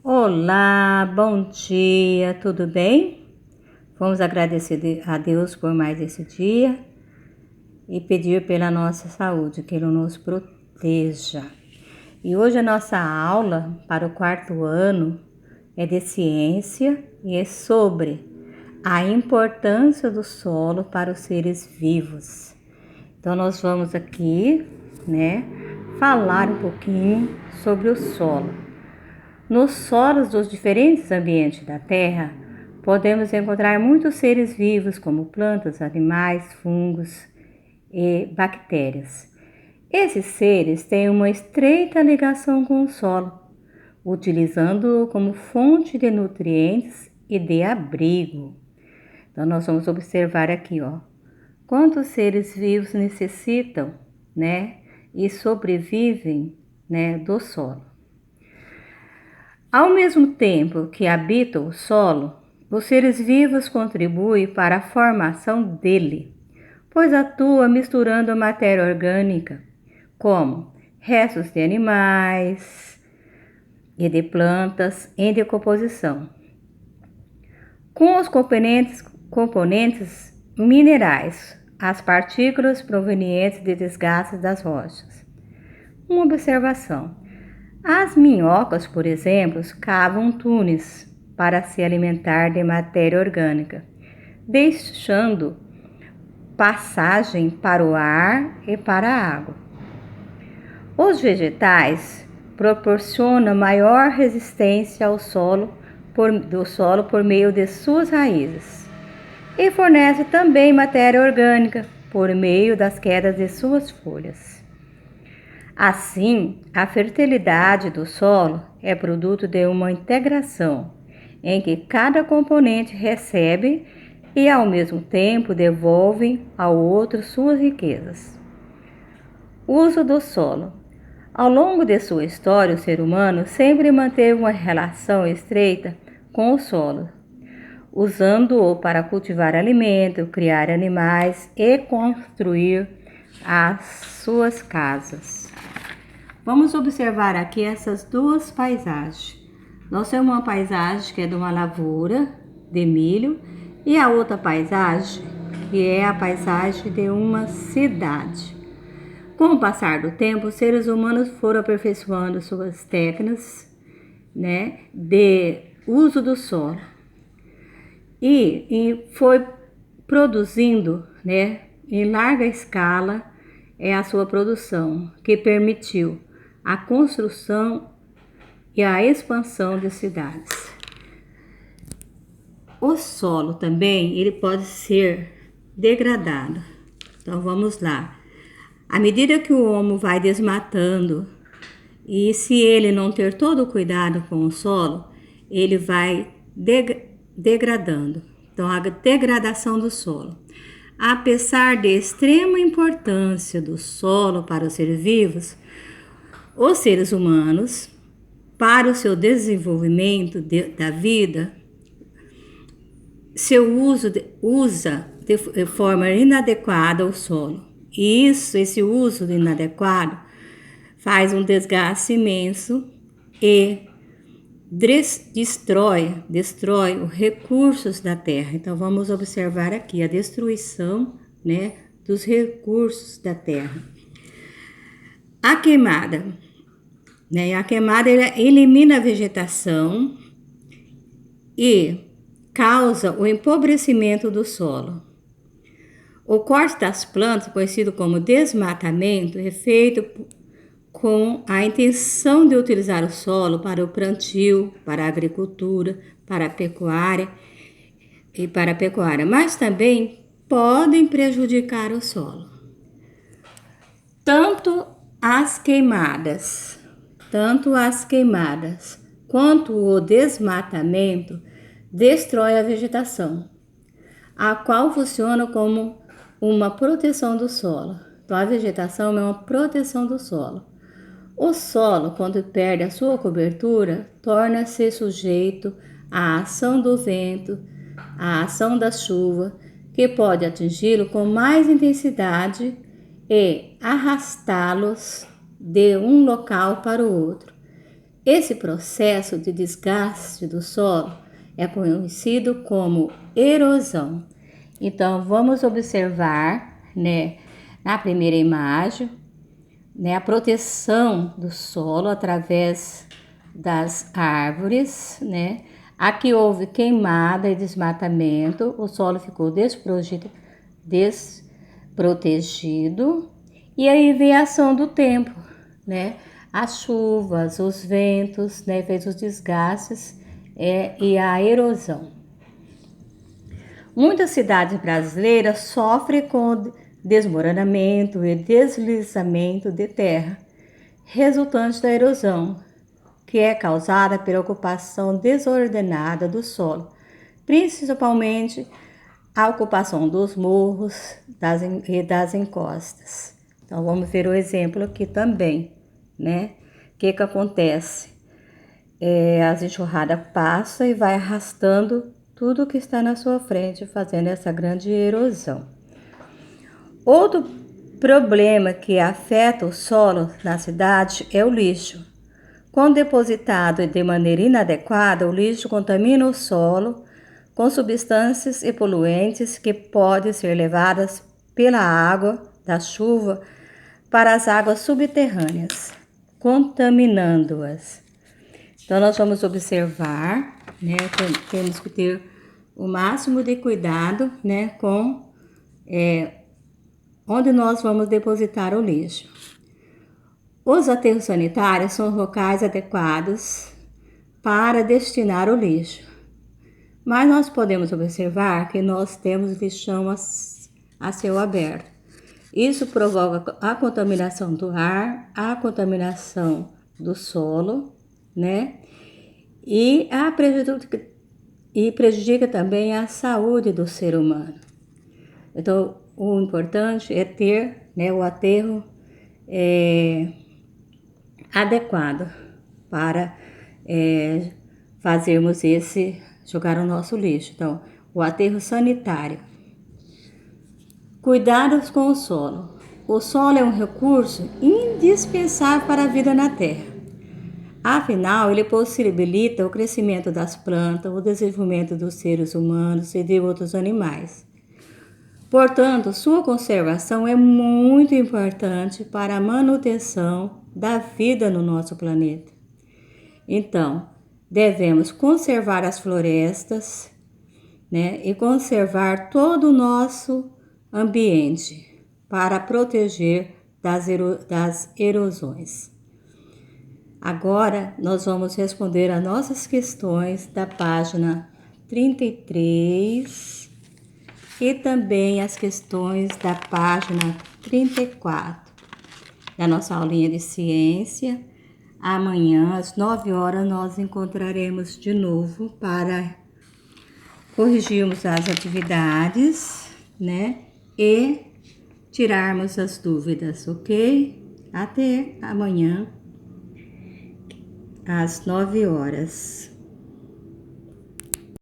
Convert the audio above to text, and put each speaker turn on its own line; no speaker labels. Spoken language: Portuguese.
Olá, bom dia, tudo bem? Vamos agradecer a Deus por mais esse dia e pedir pela nossa saúde, que Ele nos proteja. E hoje a nossa aula para o 4º ano é de ciência e é sobre a importância do solo para os seres vivos. Então nós vamos aqui, falar um pouquinho sobre o solo. Nos solos dos diferentes ambientes da Terra, podemos encontrar muitos seres vivos, como plantas, animais, fungos e bactérias. Esses seres têm uma estreita ligação com o solo, utilizando-o como fonte de nutrientes e de abrigo. Então, nós vamos observar aqui, quantos seres vivos necessitam, e sobrevivem, do solo. Ao mesmo tempo que habitam o solo, os seres vivos contribuem para a formação dele, pois atuam misturando a matéria orgânica, como restos de animais e de plantas em decomposição, com os componentes minerais, as partículas provenientes de desgaste das rochas. Uma observação. As minhocas, por exemplo, cavam túneis para se alimentar de matéria orgânica, deixando passagem para o ar e para a água. Os vegetais proporcionam maior resistência ao solo por meio de suas raízes e fornecem também matéria orgânica por meio das quedas de suas folhas. Assim, a fertilidade do solo é produto de uma integração em que cada componente recebe e, ao mesmo tempo, devolve ao outro suas riquezas. Uso do solo. Ao longo de sua história, o ser humano sempre manteve uma relação estreita com o solo, usando-o para cultivar alimento, criar animais e construir as suas casas. Vamos observar aqui essas duas paisagens. Nós temos uma paisagem que é de uma lavoura de milho e a outra paisagem que é a paisagem de uma cidade. Com o passar do tempo, os seres humanos foram aperfeiçoando suas técnicas, de uso do solo e foi produzindo, em larga escala, a sua produção, que permitiu a construção e a expansão de cidades. O solo também ele pode ser degradado. Então vamos lá. À medida que o homem vai desmatando e se ele não ter todo o cuidado com o solo, ele vai degradando. Então a degradação do solo. Apesar de extrema importância do solo para os seres vivos, os seres humanos, para o seu desenvolvimento da vida, usa de forma inadequada o solo. E esse uso inadequado faz um desgaste imenso e destrói os recursos da terra. Então vamos observar aqui a destruição, dos recursos da terra. A queimada, a queimada elimina a vegetação e causa o empobrecimento do solo. O corte das plantas, conhecido como desmatamento, é feito com a intenção de utilizar o solo para o plantio, para a agricultura, para a pecuária, mas também podem prejudicar o solo. Tanto as queimadas quanto o desmatamento destrói a vegetação, a qual funciona como uma proteção do solo. Então, a vegetação é uma proteção do solo. O solo, quando perde a sua cobertura, torna-se sujeito à ação do vento, à ação da chuva, que pode atingi-lo com mais intensidade e arrastá-los de um local para o outro. Esse processo de desgaste do solo é conhecido como erosão. Então, vamos observar, né, na primeira imagem, né, a proteção do solo através das árvores, né? Aqui houve queimada e desmatamento, o solo ficou desprotegido, e aí vem a ação do tempo, né? As chuvas, os ventos, né, fez os desgastes e a erosão. Muitas cidades brasileiras sofrem com desmoronamento e deslizamento de terra, resultante da erosão, que é causada pela ocupação desordenada do solo, principalmente a ocupação dos morros e das encostas. Então, vamos ver o exemplo aqui também, né? O que acontece? As enxurradas passam e vai arrastando tudo que está na sua frente, fazendo essa grande erosão. Outro problema que afeta o solo na cidade é o lixo. Quando depositado de maneira inadequada, o lixo contamina o solo com substâncias e poluentes que podem ser levadas pela água da chuva para as águas subterrâneas, contaminando-as. Então, nós vamos observar, né? Temos que ter o máximo de cuidado, né, com onde nós vamos depositar o lixo. Os aterros sanitários são locais adequados para destinar o lixo, mas nós podemos observar que nós temos lixão a céu aberto. Isso provoca a contaminação do ar, a contaminação do solo, né? E prejudica também a saúde do ser humano. Então, o importante é ter, né, o aterro adequado para fazermos jogar o nosso lixo. Então, o aterro sanitário. Cuidados com o solo. O solo é um recurso indispensável para a vida na Terra. Afinal, ele possibilita o crescimento das plantas, o desenvolvimento dos seres humanos e de outros animais. Portanto, sua conservação é muito importante para a manutenção da vida no nosso planeta. Então, devemos conservar as florestas, né, e conservar todo o nosso ambiente para proteger das erosões. Agora, nós vamos responder as nossas questões da página 33 e também as questões da página 34 da nossa aulinha de ciência. Amanhã, às 9 horas, nós encontraremos de novo para corrigirmos as atividades, né? E tirarmos as dúvidas, ok? Até amanhã, às 9 horas.